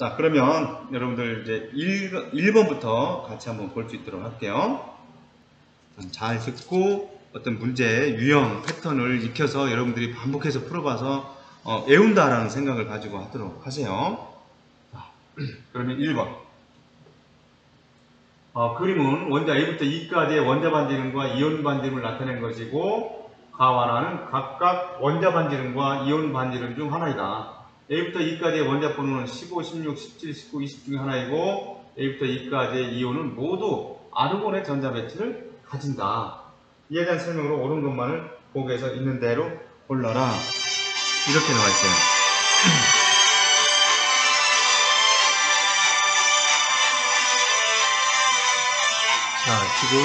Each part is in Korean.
자, 그러면 여러분들 이제 1번부터 같이 한번 볼 수 있도록 할게요. 잘 듣고 어떤 문제의 유형, 패턴을 익혀서 여러분들이 반복해서 풀어봐서 외운다라는 생각을 가지고 하도록 하세요. 자, 그러면 1번. 그림은 원자 A부터 E까지의 원자 반지름과 이온 반지름을 나타낸 것이고 가와나는 각각 원자 반지름과 이온 반지름 중 하나이다. A부터 E까지의 원자 번호는 15, 16, 17, 19, 20 중에 하나이고 A부터 E까지의 이온은 모두 아르곤의 전자 배치를 가진다. 이에 대한 설명으로 옳은 것만을 보기에서 있는 대로 골라라. 이렇게 나와 있어요. 자, 지금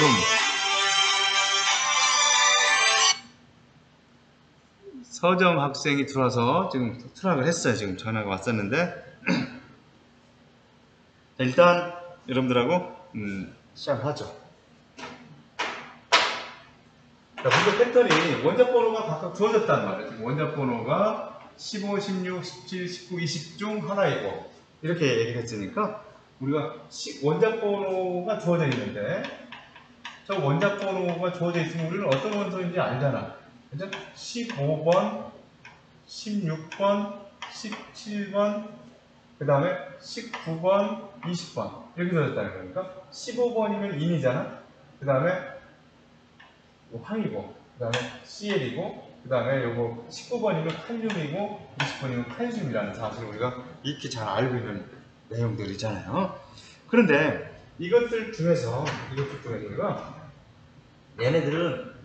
서정 학생이 들어와서 지금 트락을 했어요. 지금 전화가 왔었는데 자, 일단 여러분들하고 시작하죠. 자, 문제 패턴이 원자 번호가 각각 주어졌단 말이에요. 지금 원자 번호가 15, 16, 17, 19, 20 중 하나이고 이렇게 얘기를 했으니까 우리가 원자 번호가 주어져 있는데 저 원자 번호가 주어져 있으면 우리는 어떤 원소인지 알잖아. 그죠? 15번, 16번, 17번, 그 다음에 19번, 20번 이렇게 주어졌다는 거니까 15번이면 인이잖아. 그 다음에 황이고, 그 다음에 CL이고, 그 다음에 요거 19번이면 칼륨이고 20번이면 칼슘이라는 사실을 우리가 익히 잘 알고 있는 내용들이잖아요. 그런데 이것들 중에서 우리가 얘네들은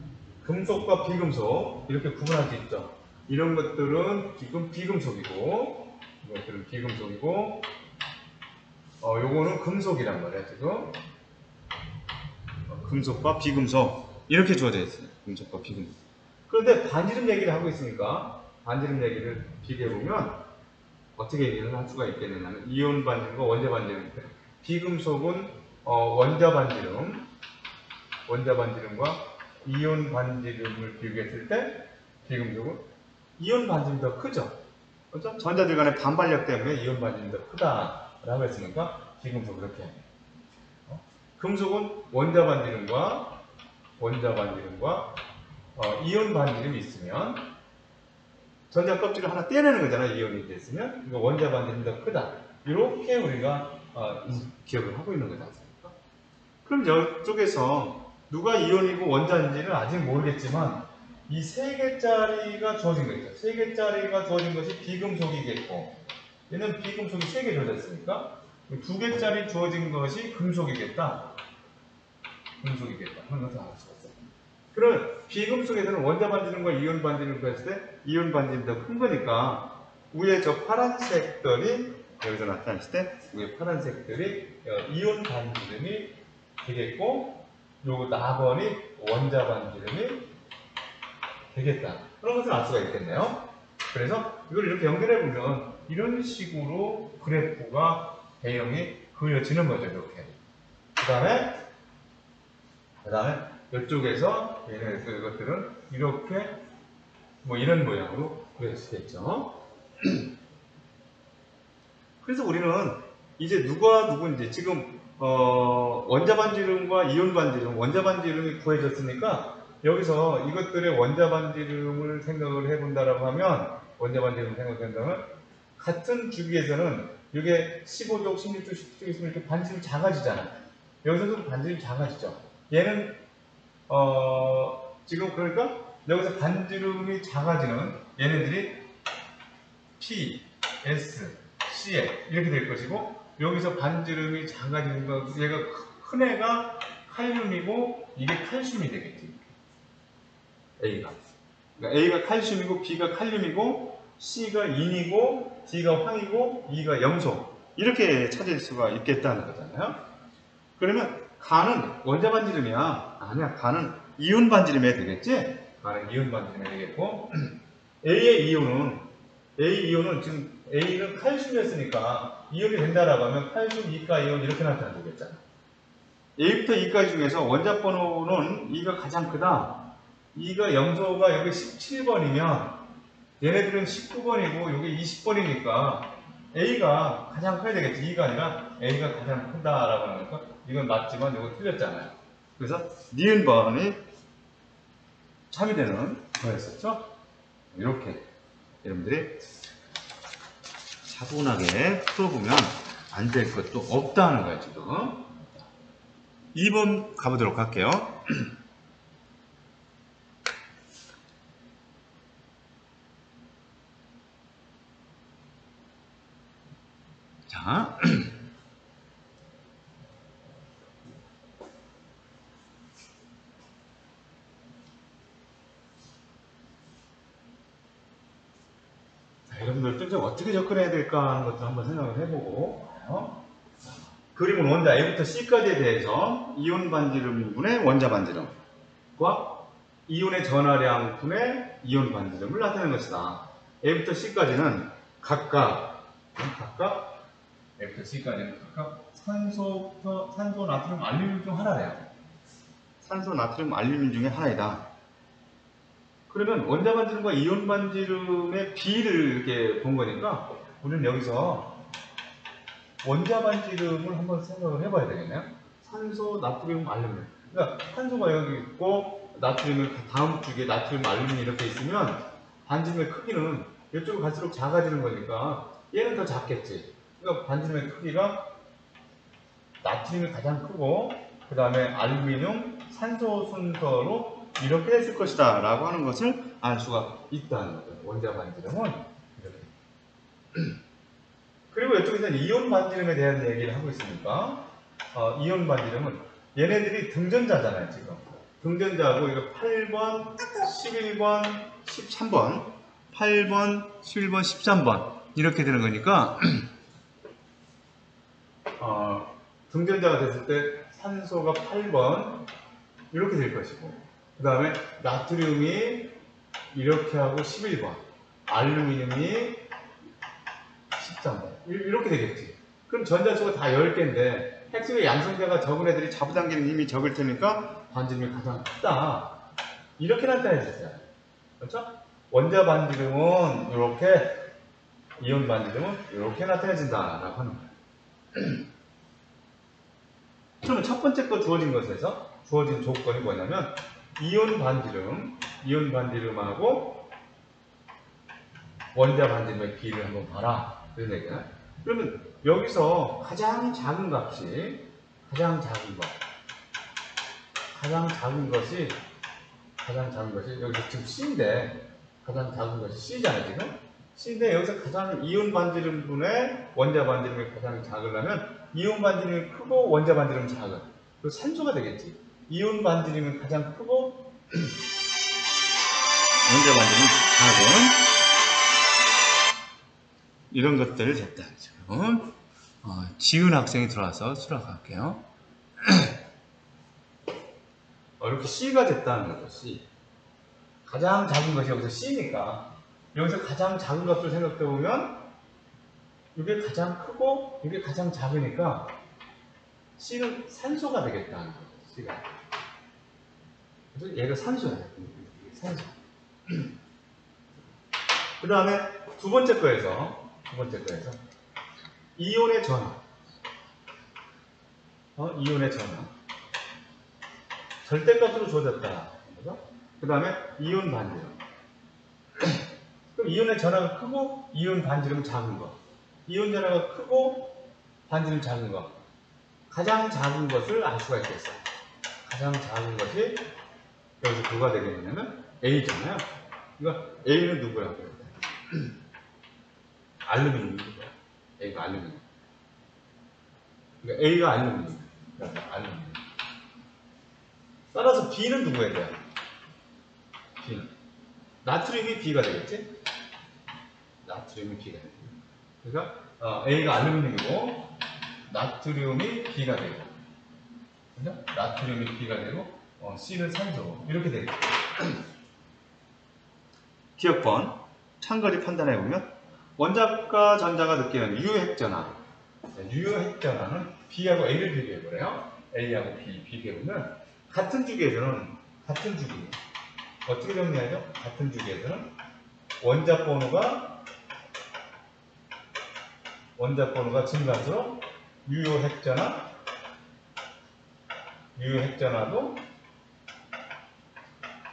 금속과 비금속 이렇게 구분할 수 있죠. 이런 것들은 지금 비금속이고 이것들은 비금속이고 요거는 금속이란 말이야. 지금 금속과 비금속 이렇게 주어져 있어요. 금속과 비금속. 그런데 반지름 얘기를 하고 있으니까 반지름 얘기를 비교해보면 어떻게 얘기를 할 수가 있겠느냐면 이온 반지름과 원자 반지름. 비금속은 원자 반지름과 이온 반지름을 비교했을 때 비금속은 이온 반지름이 더 크죠. 그렇죠? 전자들 간의 반발력 때문에 이온 반지름이 더 크다라고 했으니까 비금속 그렇게. 금속은 원자 반지름과 이온 반지름이 있으면 전자 껍질을 하나 떼내는 거잖아요. 이온이 됐으면 이거 원자 반지름이 더 크다. 이렇게 우리가 기억을 하고 있는 거지 않습니까? 그럼 이쪽에서 누가 이온이고 원자인지는 아직 모르겠지만 이 3개짜리가 주어진 거죠. 3개짜리가 주어진 것이 비금속이겠고 얘는 비금속이 3개 주어졌으니까 2개짜리 주어진 것이 금속이겠다. 그런 것을 알 수가 있어요. 그럼 비금속에서는 원자 반지름과 이온 반지름을 구했을 때 이온 반지름이 더 큰 거니까 위에 저 파란색들이 여기서 나타났을 때 위에 파란색들이 이온 반지름이 되겠고 요거 4번이 원자 반지름이 되겠다. 그런 것을 알 수가 있겠네요. 그래서 이걸 이렇게 연결해보면 이런 식으로 그래프가 배형이 그려지는 거죠. 이렇게. 그 다음에 이쪽에서 이것들은 이렇게 뭐 이런 모양으로 그려지겠죠. 그래서 우리는 이제 누가 누군지 지금 원자 반지름과 이온 반지름, 원자 반지름이 구해졌으니까 여기서 이것들의 원자 반지름을 생각을 해본다라고 하면 같은 주기에서는 이게 15족, 16족, 17족 있으면 이렇게 반지름이 작아지잖아. 여기서도 반지름이 작아지죠. 얘는 지금 그러니까 여기서 반지름이 작아지는 얘네들이 P, S, Cl 이렇게 될 것이고 여기서 반지름이 작아지는 거 얘가 큰 애가 칼륨이고 이게 칼슘이 되겠지. A가. 그러니까 A가 칼슘이고 B가 칼륨이고 C가 인이고 D가 황이고 E가 염소 이렇게 찾을 수가 있겠다는 거잖아요. 그러면 가는 원자 반지름이야. 아니야. 가는 이온 반지름이 되겠지? 가는 이온 반지름이 되겠고 A의 이온은 지금 A는 칼슘이었으니까 이온이 된다라고 하면 칼슘, 이가 이온 이렇게 나타나면 되겠잖아. A부터 E까지 중에서 원자 번호는 E가 가장 크다. E가 염소가 여기 17번이면 얘네들은 19번이고 여기 20번이니까 A가 가장 커야 되겠지. E가 아니라 A가 가장 크다라고 하니까 이건 맞지만 이거 틀렸잖아요. 그래서 니은번이 참이 되는 거였었죠. 이렇게 여러분들이 차분하게 풀어보면 안 될 것도 없다는 거예요, 지금. 2번 가보도록 할게요. 자. 여러분들 좀 어떻게 접근해야 될까 하는 것도 한번 생각을 해보고 그림은 원자 A부터 C까지에 대해서 이온 반지름 분의 원자 반지름과 이온의 전하량 분의 이온 반지름을 나타내는 것이다. A부터 C까지는 각각 A부터 C까지는 각각 산소, 나트륨, 알루미늄 중 하나래요. 산소, 나트륨, 알루미늄 중에 하나이다. 그러면 원자 반지름과 이온 반지름의 비를 이렇게 본 거니까 우리는 여기서 원자 반지름을 한번 생각을 해봐야 되겠네요. 산소, 나트륨, 알루미늄. 그러니까 산소가 여기 있고 나트륨은 다음 쪽에 나트륨, 알루미늄 이렇게 있으면 반지름의 크기는 이쪽으로 갈수록 작아지는 거니까 얘는 더 작겠지. 그러니까 반지름의 크기가 나트륨이 가장 크고 그 다음에 알루미늄, 산소 순서로 이렇게 됐을 것이다 라고 하는 것을 알 수가 있다는 거죠. 원자 반지름은 이렇게. 그리고 이쪽에서는 이온 반지름에 대한 얘기를 하고 있으니까 이온 반지름은 얘네들이 등전자잖아요. 지금 등전자하고 이거 8번, 11번, 13번 8번, 11번, 13번 이렇게 되는 거니까 등전자가 됐을 때 산소가 8번 이렇게 될 것이고 그 다음에 나트륨이 이렇게 하고 11번, 알루미늄이 13번 이렇게 되겠지. 그럼 전자수가 다 10개인데 핵수의 양성자가 적은 애들이 잡아당기는 힘이 적을 테니까 반지름이 가장 크다. 이렇게 나타내졌어요. 그렇죠? 원자 반지름은 이렇게, 이온 반지름은 이렇게 나타내진다라고 하는 거예요. 그러면 첫 번째 거 주어진 것에서 주어진 조건이 뭐냐면 이온 반지름하고 원자 반지름의 비를 한번 봐라. 이런 얘기야. 그러면 여기서 가장 작은 값이 가장 작은 것이 여기서 지금 C인데 가장 작은 것이 C잖아요, 지금. C인데 여기서 가장 이온 반지름분의 원자 반지름이 가장 작으려면 이온 반지름이 크고 원자 반지름이 작은. 그 산소가 되겠지. 이온 반지름이 가장 크고 원자 반지름이 작은 이런 것들을 됐다. 지금 지은 학생이 들어와서 수락할게요. 이렇게 C가 됐다는 거죠. C. 가장 작은 것이 여기서 C니까 여기서 가장 작은 것을 생각해 보면 이게 가장 크고 이게 가장 작으니까 C는 산소가 되겠다는 거죠. C가. 그래서 얘가 산소야. 산소. 그 다음에 두 번째 거에서 이온의 전하. 이온의 전하. 절대값으로 주어졌다. 그 다음에 이온 반지름. 그럼 이온의 전하가 크고 이온 반지름은 작은 거. 이온 전하가 크고 반지름 작은 거. 가장 작은 것을 알 수가 있겠어. 가장 작은 것이 여기서 누가 되겠냐면 A잖아요. 그러니까 A는 누구야? 알루미늄이고요. A가 알루미늄. 그러니까 A가 알루미늄. 알루미늄. 따라서 B는 누구야 돼요? B는 나트륨이 B가 되겠지? 나트륨이 B가 되겠지. 그러니까 A가 알루미늄이고 나트륨이 B가 되고, 그죠? 나트륨이 B가 되고 C는 산소 이렇게 되겠죠. 기억번 참거리 판단해보면 원자과 전자가 느끼는 유효핵전화. 유효핵전화는 B하고 A를 비교해보래요. A하고 B 비교해보면 같은 주기에서는 어떻게 정리하죠? 같은 주기에서는 원자 번호가 원자 번호가 증가할수록 유효핵전화도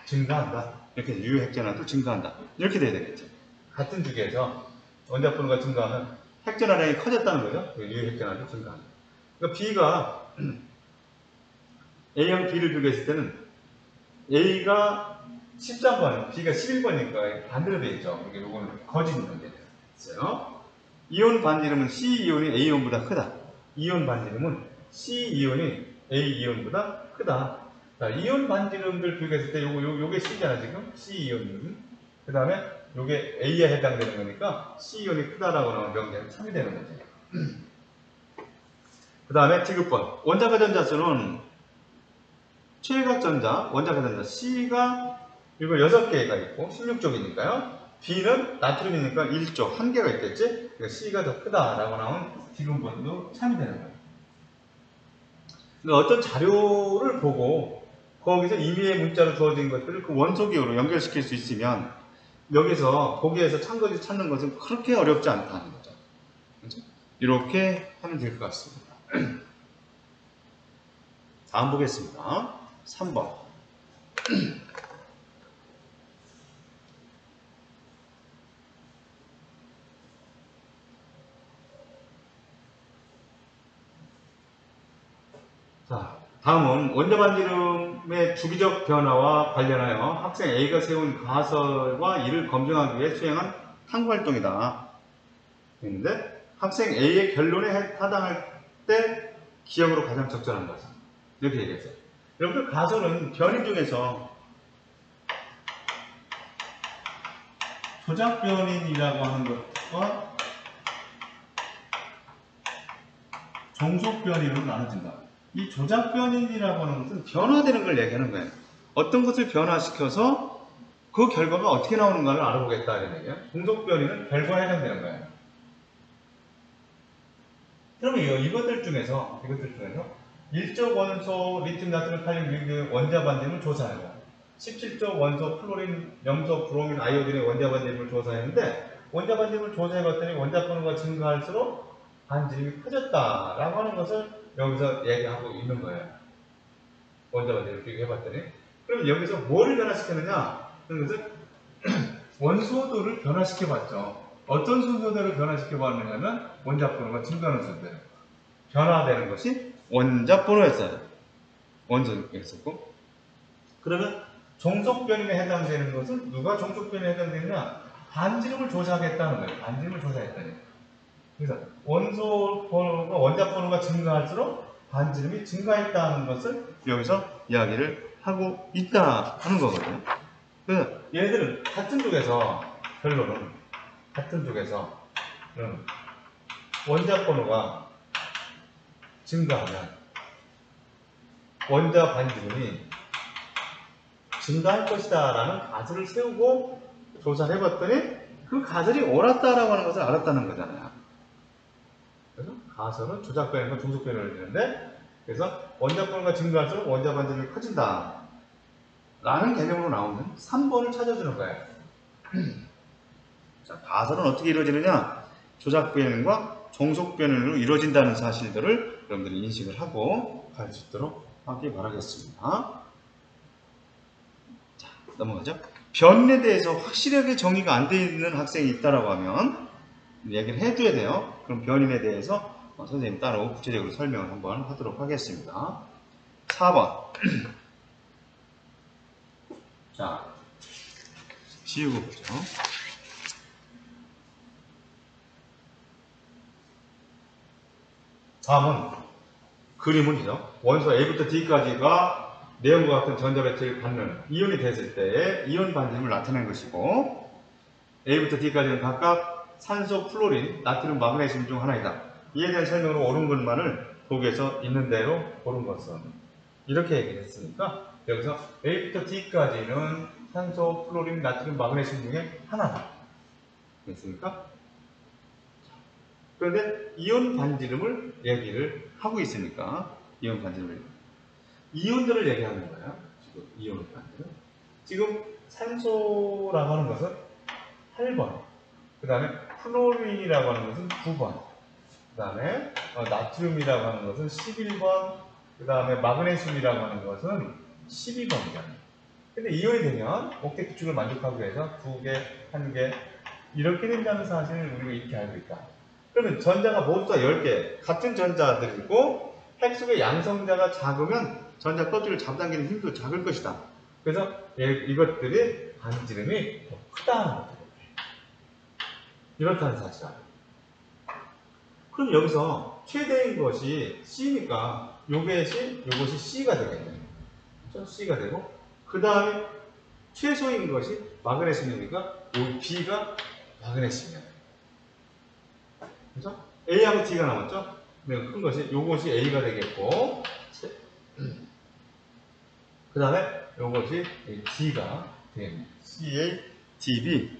증가한다. 이렇게 유효핵전화도 증가한다. 이렇게 돼야 되겠죠. 같은 주기에서 원자 번호가 증가하면 핵전화량이 커졌다는 거죠. 유효핵전화도 증가한다. 그러니까 B가 A하고 B를 비교했을 때는 A가 13번, B가 11번이니까 반대로 되어 있죠. 이게 요거는 거짓 문제가 있어요. 이온 반지름은 C 이온이 A 이온보다 크다. 이온 반지름은 C 이온이 A 이온보다 크다. 자, 이온 반지름들 비교했을 때 요게 C잖아 지금. C 이온은. 그 다음에 요게 A에 해당되는 거니까 C 이온이 크다라고 나오는 명제는 3이 되는 거지. 그 다음에 디귿번. 원자 가전자 수는 최각전자, 원자 가전자 C가 이거 6개가 있고 16쪽이니까요. B는 나트륨이니까 1쪽, 1개가 있겠지? 그러니까 C가 더 크다라고 나온 디귿번도 참이 되는 거예요. 그러니까 어떤 자료를 보고 거기서 임의의 문자로 주어진 것들을 그 원소기호로 연결시킬 수 있으면 여기서 보기에서 찬 것을 찾는 것은 그렇게 어렵지 않다는 거죠. 그렇죠? 이렇게 하면 될 것 같습니다. 다음 보겠습니다. 3번. 자, 다음은 원자 반지름의 주기적 변화와 관련하여 학생 A가 세운 가설과 이를 검증하기 위해 수행한 탐구활동이다. 했는데 학생 A의 결론에 해당할 때 기억으로 가장 적절한 것은 이렇게 얘기했어요. 여러분들 가설은 변이 중에서 조작 변인이라고 하는 것과 종속 변인으로 나눠진다. 이 조작 변인이라고 하는 것은 변화되는 걸 얘기하는 거예요. 어떤 것을 변화시켜서 그 결과가 어떻게 나오는가를 알아보겠다 이런 얘기예요. 종속 변인은 결과에 해당되는 거예요. 그러면 이것들 중에서 일적 원소 리튬, 나트륨, 칼륨, 리튬 원자 반지름을 조사해요. 17조 원소 플로린, 염소, 브로민, 아이오딘의 원자 반지름을 조사했는데 원자 반지름을 조사해봤더니 원자 번호가 증가할수록 반지름이 커졌다라고 하는 것을 여기서 얘기하고 있는 거예요. 원자 반지름을 비교해봤더니 그럼 여기서 뭐를 변화시켰느냐? 그런 것은 원소들을 변화시켜봤죠. 어떤 순서대로 변화시켜봤느냐면 원자 번호가 증가하는 순서대로 변화되는 것이 원자 번호였어요. 원소였었고 그러면 종속 변인에 해당되는 것은 누가 종속 변인에 해당되느냐? 반지름을 조사하겠다는 거예요. 반지름을 조사했다니. 그래서 원소 번호가 원자 번호가 증가할수록 반지름이 증가했다는 것을 여기서 이야기를 하고 있다 하는 거거든요. 그래서 얘네들은 같은 쪽에서 결론은 같은 쪽에서 원자 번호가 증가하면 원자 반지름이 증가할 것이다 라는 가설을 세우고 조사를 해봤더니 그 가설이 옳았다라고 하는 것을 알았다는 거잖아요. 그래서 가설은 조작 변인과 종속 변인을 되는데 그래서 원자 번호가 증가할수록 원자 반지름이 커진다 라는 개념으로 나오는 3번을 찾아주는 거예요. 자, 가설은 어떻게 이루어지느냐? 조작 변인과 종속 변인으로 이루어진다는 사실들을 여러분들이 인식을 하고 갈 수 있도록 하기 바라겠습니다. 자, 넘어가죠. 변인에 대해서 확실하게 정의가 안 되어 있는 학생이 있다라고 하면 얘기를 해줘야 돼요. 그럼 변인에 대해서 선생님 따로 구체적으로 설명을 한번 하도록 하겠습니다. 4번. 자, 지우고 보죠. 다음은 그림은이죠. 원소 A부터 D까지가 내용과 같은 전자배치를 받는 이온이 됐을 때의 이온 반지름을 나타낸 것이고 A부터 D까지는 각각 산소, 플로린, 나트륨, 마그네슘 중 하나이다. 이에 대한 설명으로 옳은 것만을 보기에서 있는 대로 옳은 것은 이렇게 얘기했으니까 여기서 A부터 D까지는 산소, 플로린, 나트륨, 마그네슘 중에 하나다. 됐습니까? 그런데 이온 반지름을 얘기를 하고 있으니까 이온 반지름을 이온들을 얘기하는 거예요. 지금 이온 반지름. 지금 산소라고 하는 것은 8번, 그 다음에 플로린이라고 하는 것은 9번, 다음에 나트륨이라고 하는 것은 11번, 그 다음에 마그네슘이라고 하는 것은 12번이잖아요. 근데 이온이 되면 옥텟 규칙을 만족하기 위해서 2개, 1개 이렇게 된다는 사실을 우리가 이렇게 알고 있다. 그러면 전자가 모두 다 10개, 같은 전자들이고 핵 속의 양성자가 작으면 전자 껍질을 잡아당기는 힘도 작을 것이다. 그래서 이것들이 반지름이 더 크다는 거죠. 이렇다는 사실이야. 그럼 여기서 최대인 것이 C니까 요것이 C가 되겠네요. 그렇죠? C가 되고 그 다음에 최소인 것이 마그네슘이니까 요 B가 마그네슘이야. 그죠? A하고 D가 남았죠? 큰 것이 요것이 A가 되겠고 그 다음에 요것이 D가 되겠네요. CA, DB.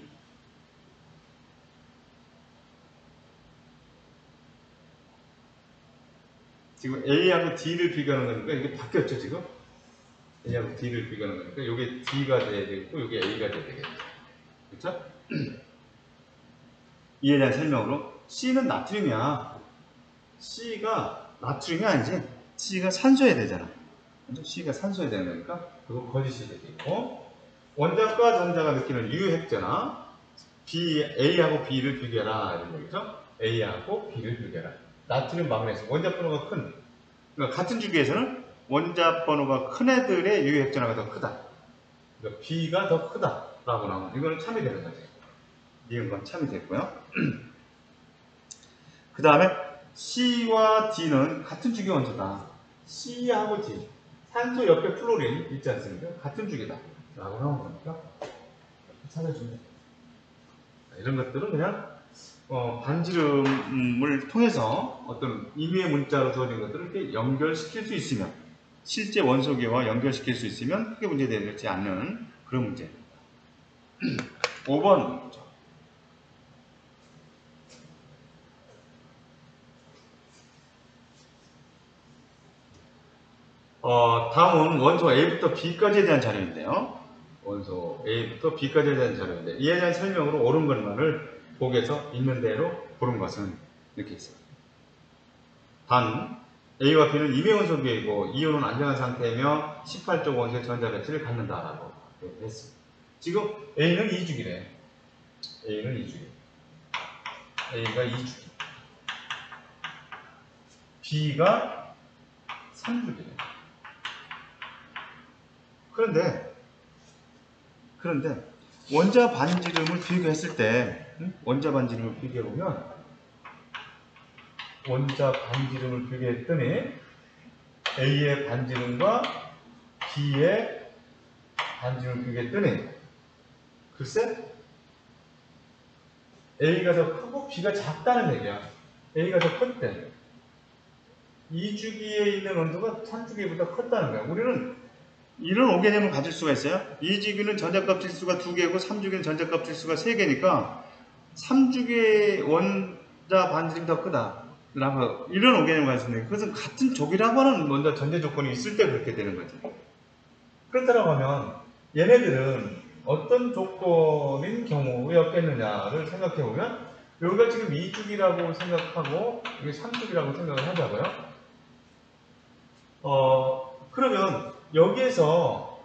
지금 A하고 D를 비교하는 거니까 이게 바뀌었죠, 지금? A하고 D를 비교하는 거니까 이게 D가 돼야 되겠고 이게 A가 돼야 되겠죠. 그렇죠? 이에 대한 설명으로 C는 나트륨이야. C가 나트륨이 아니지. C가 산소여야 되잖아. C가 산소여야 되는 거니까 그거 거짓이 되겠고 원자과 전자가 느끼는 유핵전화 A하고 B를 비교해라 이런 거죠. A하고 B를 비교해라. 나트륨, 마그네슘 원자 번호가 큰 그러니까 같은 주기에서는 원자 번호가 큰 애들의 유효핵전화가 더 크다. 그러니까 B가 더 크다라고 나오면 이거는 참이 되는 거지. 이건 건 참이 됐고요. 그 다음에 C와 D는 같은 주기 원소다. C하고 D 산소 옆에 플로린 있지 않습니까? 같은 주기다 라고 나오는 거니까 찾아주면 이런 것들은 그냥 반지름을 통해서 어떤 임의의 문자로 주어진 것들을 이렇게 연결시킬 수 있으면 실제 원소계와 연결시킬 수 있으면 크게 문제되지 않는 그런 문제입니다. 5번 문제. 다음은 원소 A부터 B까지에 대한 자료인데요. 원소 A부터 B까지에 대한 자료인데 이에 대한 설명으로 옳은 것만을 보기에서 있는 대로 고른 것은 이렇게 있습니다. 단 A와 B는 임의 원소계이고 이온은 안정한 상태이며 18쪽 원소의 전자 배치를 갖는다라고 했습니다. 지금 A는 2주기래. A는 2주기. A가 2주기. B가 3주기래. 그런데 원자 반지름을 비교했을 때 원자 반지름을 비교해보면 원자 반지름을 비교했더니 A의 반지름과 B의 반지름을 비교했더니 글쎄 A가 더 크고 B가 작다는 얘기야. A가 더 컸대. 2주기에 있는 온도가 3주기보다 컸다는 거야. 우리는 이런 오개념을 가질 수가 있어요. 2주기는 전자값 질수가 2개고 3주기는 전자값 질수가 3개니까 3주기의 원자 반지름이 더 크다. 라고 이런 오개념을 가질 수 있는데 그것은 같은 족이라고 하는 먼저 전제 조건이 있을 때 그렇게 되는 거지. 그렇다고 하면 얘네들은 어떤 조건인 경우였겠느냐를 생각해 보면 여기가 지금 2주기라고 생각하고 여기 3주기라고 생각을 하자고요. 그러면 여기에서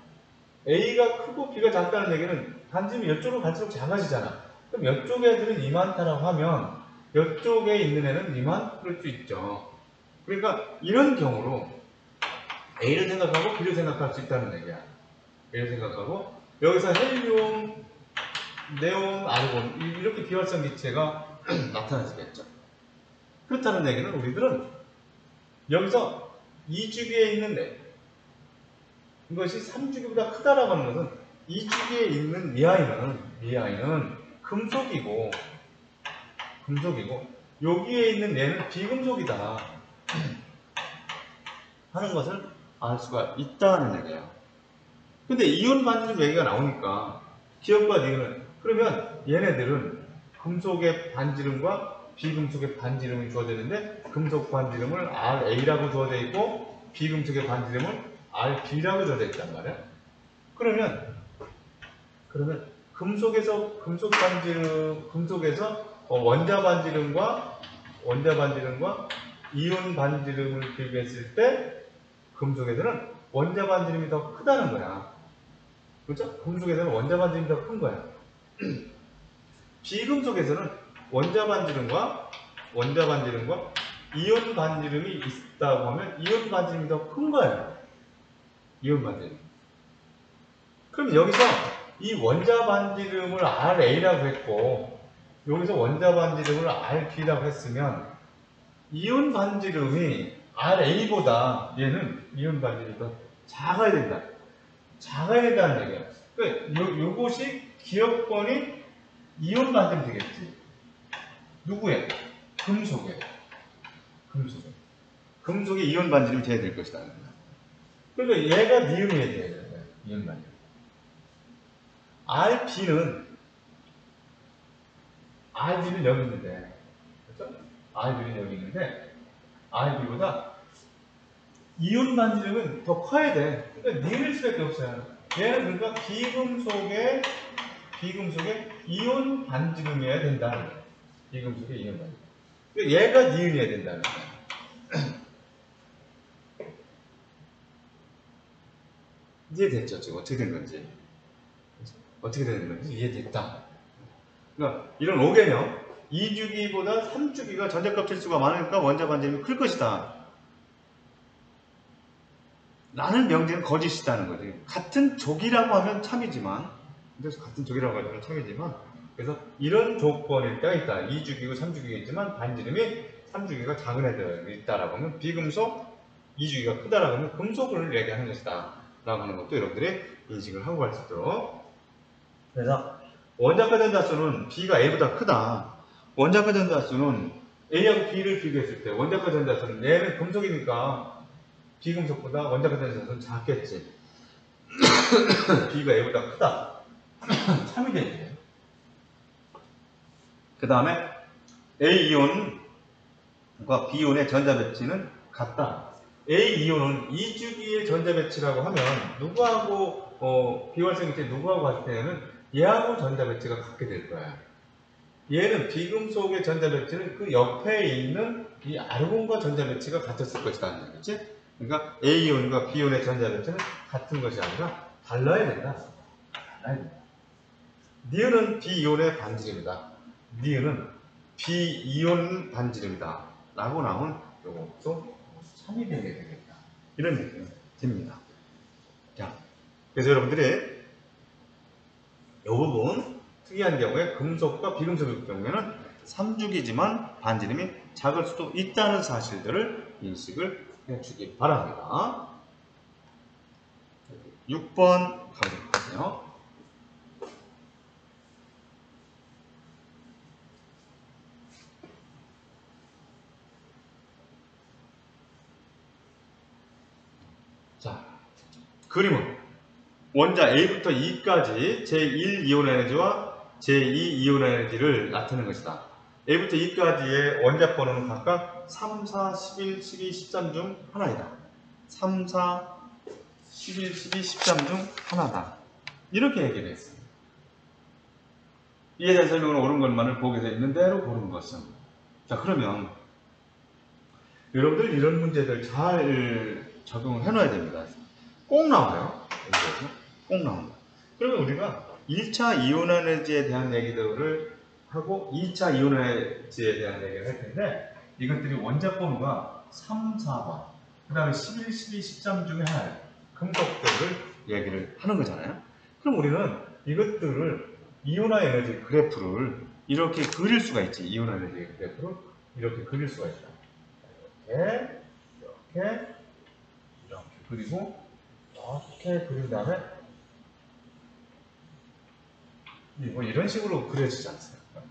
A가 크고 B가 작다는 얘기는 반지름이 이쪽으로 갈수록 작아지잖아. 그럼 이쪽 애들은 이만타라고 하면 이쪽에 있는 애는 이만 그럴 수 있죠. 그러니까 이런 경우로 A를 생각하고 B를 생각할 수 있다는 얘기야. A를 생각하고 여기서 헬륨, 네온, 아르곤 이렇게 비활성 기체가 나타나지겠죠. 그렇다는 얘기는 우리들은 여기서 2주기에 있는 이것이 3주기보다 크다라고 하는 것은 2주기에 있는 미아인은 금속이고 여기에 있는 얘는 비금속이다 하는 것을 알 수가 있다는 얘기예요. 근데 이온 반지름 얘기가 나오니까 기억과 니은은 그러면 얘네들은 금속의 반지름과 비금속의 반지름이 주어졌는데 금속 반지름을 RA라고 주어져 있고 비금속의 반지름을 RB라고 주어져 있단 말이야. 그러면 금속에서 원자 반지름과 원자 반지름과 이온 반지름을 비교했을 때 금속에서는 원자 반지름이 더 크다는 거야. 그렇죠? 금속에서는 원자 반지름이 더 큰 거야. 비금속에서는 원자 반지름과 이온 반지름이 있다고 하면 이온 반지름이 더 큰 거예요. 이온 반지름. 그럼 여기서 이 원자 반지름을 RA라고 했고 여기서 원자 반지름을 RB라고 했으면 이온 반지름이 RA보다 얘는 이온 반지름이 더 작아야 된다. 작아야 된다는 얘기야. 그러니까 요것이 기억권이 이온 반지름 되겠지. 누구의? 금속의. 금속의 이온 반지름이 돼야 될 것이다. 그러니까 얘가 니은이어야 돼야 되는 거야. 이온 반지름. RB는 여기 있는데, 그렇죠? RB는 여기 있는데, RB보다 이온 반지름은 더 커야 돼. 그러니까 니은일 수밖에 없어요. 얘는 그러니까 비금속의 이온 반지름이어야 된다는 거예요. 비금속의 이온 반지름. 그러니까 얘가 니은이어야 된다는 거예요. 이해됐죠? 지금 어떻게 된 건지. 어떻게 되는 건지 이해됐다. 그러니까 이런 5개념 2주기보다 3주기가 전자값질수가 많으니까 원자 반지름이 클 것이다 라는 명제는 거짓이다는 거지. 같은 족이라고 하면 참이지만 그래서 같은 족이라고 하면 참이지만 그래서 이런 조건일 때가 있다. 2주기고 3주기가 있지만 반지름이 3주기가 작은 애들이 있다라고 하면 비금속 2주기가 크다라고 하면 금속을 얘기하는 것이다 라고 하는 것도 여러분들이 인식을 하고 갈 수 있도록. 그래서 원자가 전자수는 B가 A보다 크다. 원자가 전자수는 A하고 B를 비교했을 때 원자가 전자수는 얘는 금속이니까 비금속보다 원자가 전자수는 작겠지. B가 A보다 크다. 참이 되지. 그 다음에 A이온과 B이온의 전자 배치는 같다. A이온은 2주기의 전자 배치라고 하면 누구하고 비활성일 때 누구하고 같을 때는 얘하고 전자 배치가 같게 될 거야. 얘는 비금속의 전자 배치는 그 옆에 있는 이 아르곤과 전자 배치가 같았을 것이다. 그렇지? 그러니까 A이온과 B이온의 전자 배치는 같은 것이 아니라 달라야 된다. 니은은 B이온의 반지름이다. 니은은 B이온 반지름이다. 라고 나온 요것도 참이 되겠다. 이런 얘기가 됩니다. 자, 그래서 여러분들이 이 부분 특이한 경우에 금속과 비금속일 경우에는 3주기지만 반지름이 작을 수도 있다는 사실들을 인식을 해주기 바랍니다. 6번 가도록 하세요. 자, 그림은 원자 A부터 E까지 제1이온 에너지와 제2이온 에너지를 나타내는 것이다. A부터 E까지의 원자 번호는 각각 3, 4, 11, 12, 13 중 하나이다. 3, 4, 11, 12, 13 중 하나다. 이렇게 얘기를 했습니다. 이에 대한 설명은 옳은 것만을 보게 있는 대로 고른 것은. 자, 그러면 여러분들 이런 문제들 잘 적용을 해놔야 됩니다. 꼭 나와요. 꼭 나온다. 그러면 우리가 1차 이온 에너지에 대한 얘기들을 하고 2차 이온 에너지에 대한 얘기를 할 텐데 이것들이 원자 번호가 3, 4번 그 다음에 11, 12, 13 중에 하나예요. 금속들을 얘기를 하는 거잖아요. 그럼 우리는 이것들을 이온화 에너지 그래프를 이렇게 그릴 수가 있지. 이온화 에너지 그래프를 이렇게 그릴 수가 있다. 이렇게 그리고 이렇게 그린 다음에 뭐 이런 식으로 그려지지 않습니까?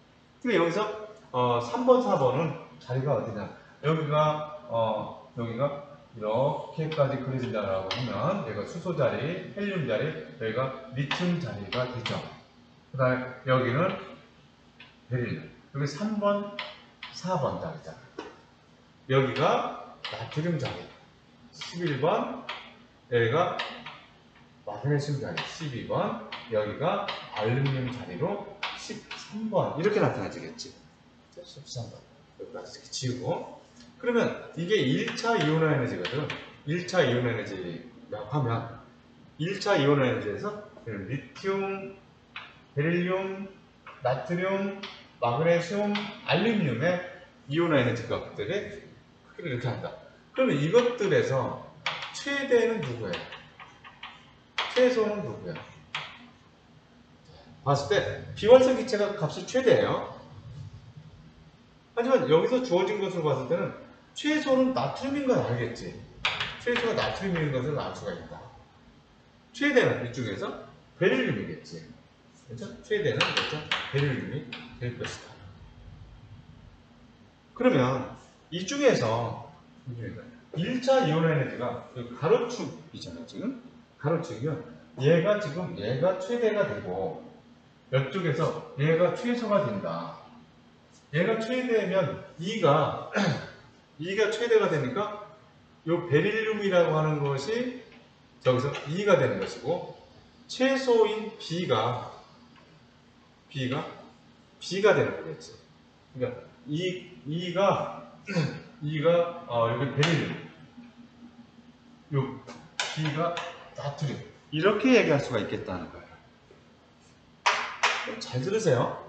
근데 여기서 3번, 4번은 자리가 어디냐? 여기가 이렇게까지 그려진다라고 하면 여기가 수소 자리, 헬륨 자리, 여기가 리튬 자리가 되죠. 그 다음에 여기는 베릴륨. 여기 3번, 4번 자리잖아. 여기가 나트륨 자리. 11번, 여기가 마그네슘 자리 12번, 여기가 알루미늄 자리로 13번 이렇게 나타나지겠지. 13번. 여기까지 이렇게 지우고. 그러면 이게 1차 이온화 에너지거든. 1차 이온 에너지라고 하면 1차 이온 에너지에서 리튬, 베릴륨, 나트륨, 마그네슘, 알루미늄의 이온화 에너지 값들이 크기를 이렇게 한다. 그러면 이것들에서 최대는 누구예요? 최소는 누구야? 봤을 때 비활성 기체가 값이 최대예요. 하지만 여기서 주어진 것으로 봤을 때는 최소는 나트륨인 건 알겠지. 최소가 나트륨인 것을 알 수가 있다. 최대는 이쪽에서 베릴륨이겠지. 그렇죠? 최대는 그렇죠? 베릴륨이 될 것이다. 그러면 이쪽에서 1차 이온 에너지가 가로축이잖아요. 지금 가로축이면 얘가 최대가 되고 이쪽에서 얘가 최소가 된다. 얘가 최대면 2가 최대가 되니까 이 베릴륨이라고 하는 것이 저기서 2가 되는 것이고 최소인 B가 되는 거겠지. 그러니까 2가 여기 베릴륨, 요 B가 나트륨 이렇게 얘기할 수가 있겠다는 거예요. 잘 들으세요.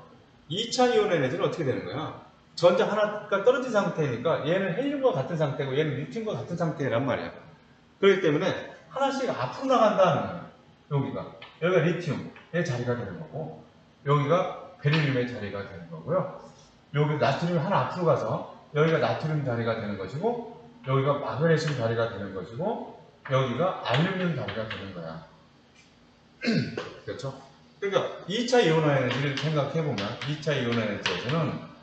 2차 이온 에너지는 어떻게 되는 거야? 전자 하나가 떨어진 상태니까 얘는 헬륨과 같은 상태고 얘는 리튬과 같은 상태란 말이야. 그렇기 때문에 하나씩 앞으로 나간다는 거야. 여기가 리튬의 자리가 되는 거고 여기가 베릴륨의 자리가 되는 거고요. 여기 나트륨 하나 앞으로 가서 여기가 나트륨 자리가 되는 것이고 여기가 마그네슘 자리가 되는 것이고 여기가 알루미늄 자리가 되는 거야. 그렇죠? 그러니까 2차 이온화 에너지를 생각해보면 2차 이온화 에너지에서는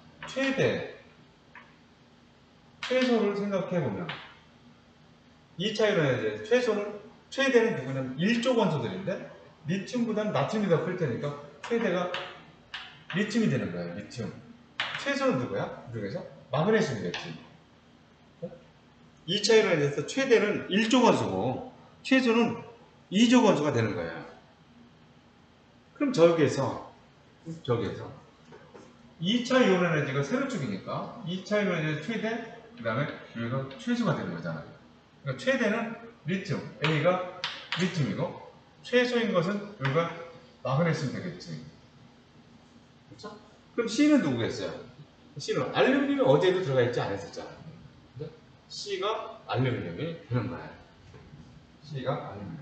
최소를 생각해보면 2차 이온화 에너지의 최대는 누구냐면 1조 원소들인데 리튬보다는 나트륨이 더 클 테니까 최대가 리튬이 되는 거예요. 리튬. 최소는 누구야? 중에서 마그네슘이겠지. 2차 이온화 에너지에서 최대는 1조 원소고 최소는 2조 원소가 되는 거예요. 그럼 저기에서 2차 이온 에너지가 세로축이니까 2차 이온 에너지 최대, 그 다음에 여기가 최소가 되는 거잖아요. 그러니까 최대는 리튬, A가 리튬이고 최소인 것은 여기가 마그네슘 되겠지. 그렇죠? 그럼 C는 누구겠어요? C는 알루미늄이 어제도 들어가 있지 않았었잖아요. C가 알루미늄이 되는 거예요. C가 알루미늄.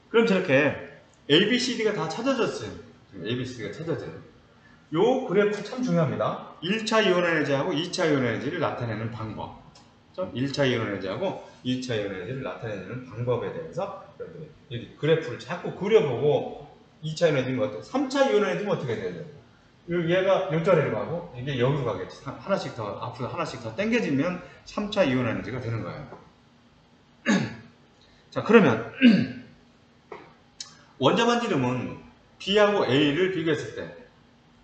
그럼 저렇게 A, B, C, D가 다 찾아졌어요. A, B, C, D가 찾아져요. 요 그래프 참 중요합니다. 1차 이온 에너지하고 2차 이온 에너지를 나타내는 방법. 1차 이온 에너지하고 2차 이온 에너지를 나타내는 방법에 대해서 여러분들이 그래프를 자꾸 그려보고 2차 이온 에너지는 어떻게, 3차 이온 에너지는 어떻게 돼야 돼요? 얘가 요 자리로 가고 이게 여기로 가겠지. 하나씩 더 앞으로 하나씩 더 당겨지면 3차 이온 에너지가 되는 거예요. 자, 그러면 원자 반지름은 B하고 A를 비교했을 때,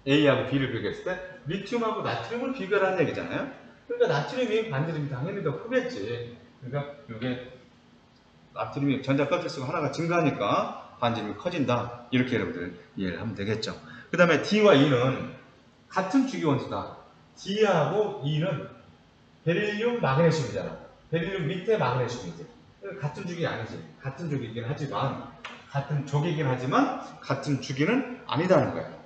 A하고 B를 비교했을 때 리튬하고 나트륨을 비교하라는 얘기잖아요. 그러니까 나트륨이 반지름이 당연히 더 크겠지. 그러니까 이게 나트륨이 전자 껍질수가 하나가 증가하니까 반지름이 커진다. 이렇게 여러분들 이해를 하면 되겠죠. 그 다음에 D와 E는 같은 주기 원소다. D하고 E는 베릴륨, 마그네슘이잖아. 베릴륨 밑에 마그네슘이지. 같은 주기 아니지. 같은 주기이긴 하지만 같은 주기는 아니다는 거예요.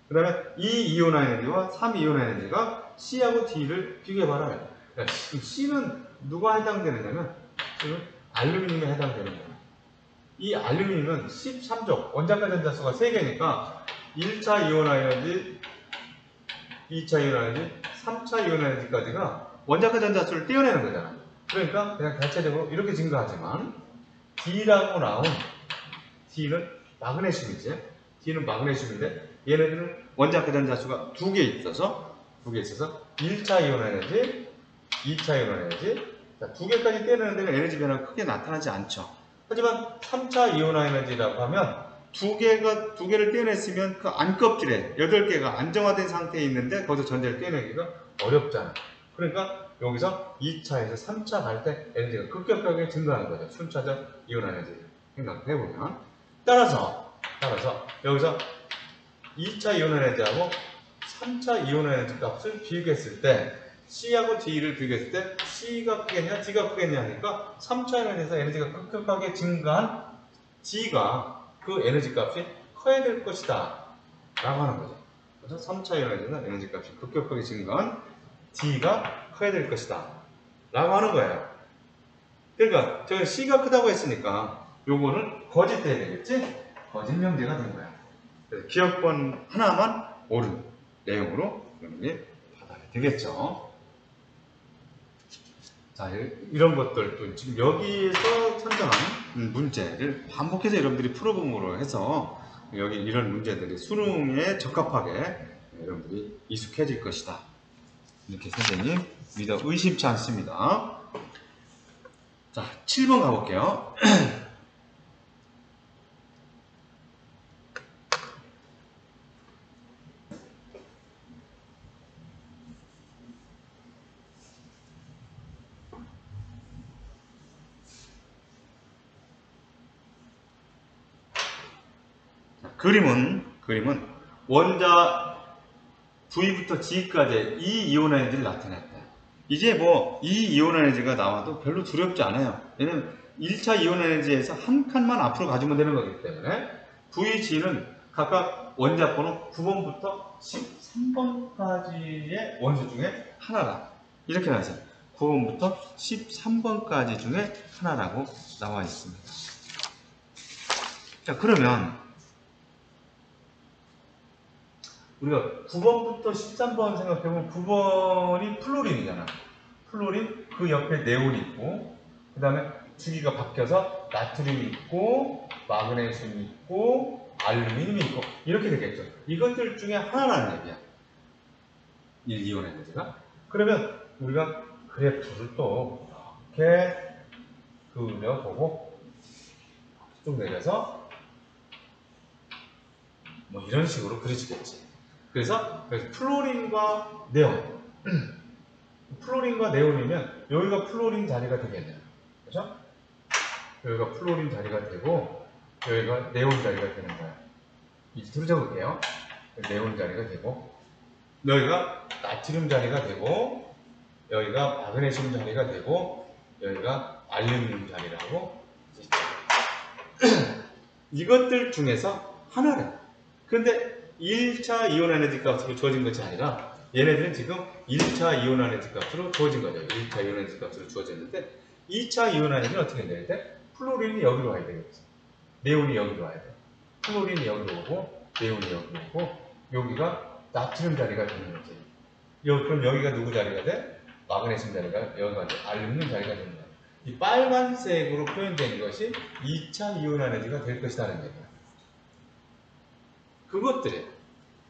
그 다음에 2 이온화 에너지와 3 이온화 에너지가 C하고 D를 비교해봐라. 그러니까 C는 누가 해당되느냐면 알루미늄에 해당되는 거예요. 이 알루미늄은 13족, 원자가 전자수가 3개니까 1차 이온화 에너지, 2차 이온화 에너지, 3차 이온화 에너지까지가 원자가 전자수를 떼어내는 거잖아. 그러니까 그냥 자체적으로 이렇게 증가하지만 D라고 나온 D는 마그네슘이지. D는 마그네슘인데 얘네들은 원자가 전자수가 2개 있어서 1차 이온 에너지, 2차 이온 에너지. 자, 2개까지 떼내는 데는 에너지 변화가 크게 나타나지 않죠. 하지만 3차 이온화 에너지라고 하면 2개를 떼어냈으면 그 안껍질에 8개가 안정화된 상태에 있는데 거기서 전자를 떼어내기가 어렵잖아. 그러니까 여기서 2차에서 3차 갈 때 에너지가 급격하게 증가하는 거죠. 순차적 이온화 에너지 생각해보면. 따라서 여기서 2차 이온 에너지하고 3차 이온 에너지 값을 비교했을 때 C하고 D를 비교했을 때 C가 크겠냐 D가 크겠냐 하니까 3차 에너지에서 에너지가 급격하게 증가한 D가 그 에너지 값이 커야 될 것이다 라고 하는 거죠. 그래서 3차 에너지는 에너지 값이 급격하게 증가한 D가 커야 될 것이다 라고 하는 거예요. 그러니까 저는 C가 크다고 했으니까 요거는 거짓돼야 되겠지? 거짓 명제가 된 거야. 그래서 기억번 하나만 옳은 내용으로 여러분이 받아야 되겠죠. 자, 이런 것들도 지금 여기에서 선정한 문제를 반복해서 여러분들이 풀어봄으로 해서 여기 이런 문제들이 수능에 적합하게 여러분들이 익숙해질 것이다. 이렇게 선생님 믿어 의심치 않습니다. 자, 7번 가볼게요. 그림은 원자 V부터 G까지 이 이온 에너지를 나타냈다. 이제 뭐 이 이온 에너지가 나와도 별로 두렵지 않아요. 왜냐면 1차 이온 에너지에서 한 칸만 앞으로 가주면 되는 거기 때문에 VG는 각각 원자 번호 9번부터 13번까지의 원소 중에 하나다. 이렇게 나와있어요. 9번부터 13번까지 중에 하나라고 나와 있습니다. 자, 그러면 우리가 9번부터 13번 생각해보면 9번이 플로린이잖아. 플로린, 그 옆에 네온이 있고, 그 다음에 주기가 바뀌어서 나트륨이 있고, 마그네슘이 있고, 알루미늄이 있고, 이렇게 되겠죠. 이것들 중에 하나라는 얘기야. 1이온 에너지가. 그러면 우리가 그래프를 또 이렇게 그려보고, 쭉 내려서, 뭐 이런 식으로 그려지겠지. 그래서 플로린과 네온, 플로린과 네온이면 여기가 플로린 자리가 되겠네요. 그죠? 여기가 플로린 자리가 되고 여기가 네온 자리가 되는 거예요. 이 둘을 적을게요. 네온 자리가 되고 여기가 나트륨 자리가 되고 여기가 마그네슘 자리가 되고 여기가 알루미늄 자리라고 이것들 중에서 하나래. 근데 1차 이온 에너지 값으로 주어진 것이 아니라 얘네들은 지금 1차 이온 에너지 값으로 주어진 거죠. 1차 이온 에너지 값으로 주어졌는데 2차 이온 에너지는 어떻게 돼야 돼? 플로린이 여기로 와야 되겠지. 네온이 여기로 와야 돼. 플로린이 여기로 오고 네온이 여기로 오고 여기가 나트륨 자리가 되는 거지. 그럼 여기가 누구 자리가 돼? 마그네슘 자리가 여기가 돼. 알루미늄 자리가 되는 거야. 이 빨간색으로 표현된 것이 2차 이온 에너지가 될 것이라는 얘기야. 그것들이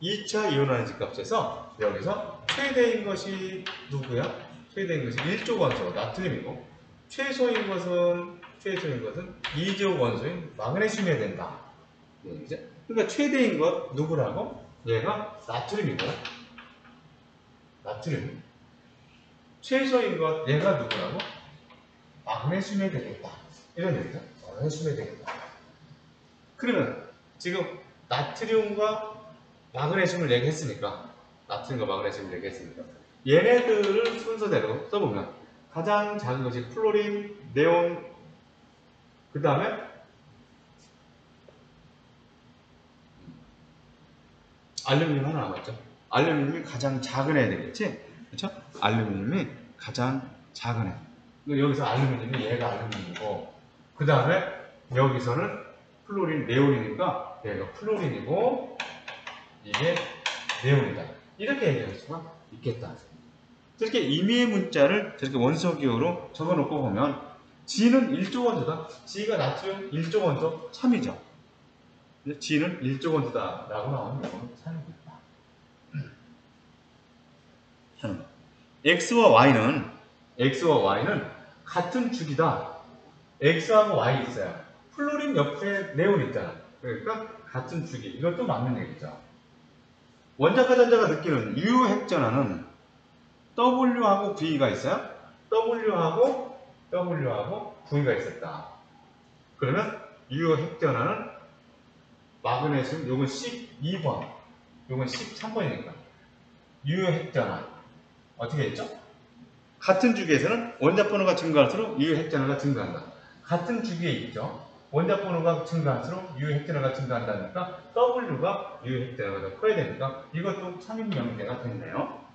2차 이온 에너지 값에서 여기서 최대인 것이 누구야? 최대인 것이 1조 원소 나트륨이고 최소인 것은 2조 원소인 마그네슘이어야 된다. 그러니까 최대인 것 누구라고? 얘가 나트륨이고 나트륨. 최소인 것 얘가 누구라고? 마그네슘이 되겠다. 이런 얘기죠. 마그네슘이 되겠다. 그러면 지금 나트륨과 마그네슘을 얘기했으니까 얘네들을 순서대로 써보면 가장 작은 것이 플로린, 네온, 그 다음에 알루미늄 하나 남았죠. 알루미늄이 가장 작은 애 되겠지? 그렇죠? 알루미늄이 가장 작은 애. 여기서 알루미늄이 얘가 알루미늄이고 그 다음에 여기서는 플로린, 네온이니까 얘가 플로린이고 이게 네온이다. 이렇게 얘기할 수가 있겠다. 이렇게 임의의 문자를 저렇게 원소기호로 적어놓고 보면 G는 1조 원소다. G가 나트륨 1조 원소 3이죠. G는 1조 원소다 라고 나오면 이거는 3이겠다. X와 Y는 같은 주기다. X하고 Y 있어요. 플로린 옆에 네온 있잖아. 그러니까 같은 주기. 이것도 맞는 얘기죠. 원자과 전자가 느끼는 유핵전하는 W하고 V가 있어요. W하고 V가 있었다. 그러면 유핵전하는 마그네슘 요건 12번, 요건 13번이니까 유효핵전화. 어떻게 했죠? 같은 주기에서는 원자 번호가 증가할수록 유효핵전화가 증가한다. 같은 주기에 있죠. 원자 번호가 증가할수록 유효핵전화가 증가한다니까 W가 유효핵전화가 더 커야 되니까 이것도 참임명제가 됐네요.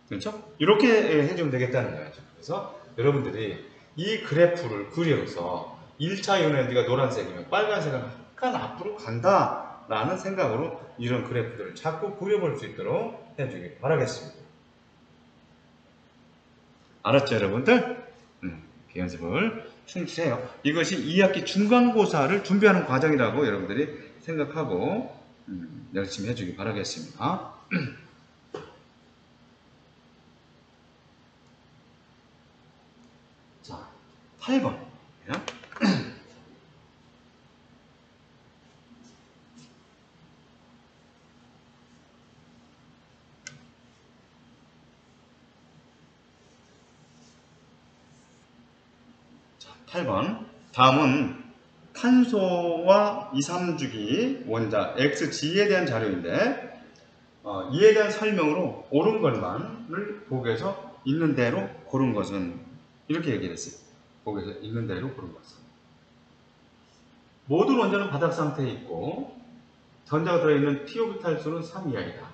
그렇죠? 이렇게 해주면 되겠다는 거예요. 그래서 여러분들이 이 그래프를 그려서 1차 이온 에너지가 노란색이면 빨간색은 약간 앞으로 간다라는 생각으로 이런 그래프들을 자꾸 그려볼 수 있도록 해주길 바라겠습니다. 알았죠, 여러분들? 연습을 충실해요. 이것이 2학기 중간고사를 준비하는 과정이라고 여러분들이 생각하고 열심히 해주길 바라겠습니다. 자, 8번. 자, 8번. 다음은 탄소와 2, 3주기 원자 XG에 대한 자료인데 이에 대한 설명으로 옳은 것만을 보고서 있는 대로 고른 것은 이렇게 얘기를 했어요. 보고서 있는 대로 고른 것은 모든 원자는 바닥 상태에 있고 전자가 들어있는 p 오비탈 수는 3 이하이다.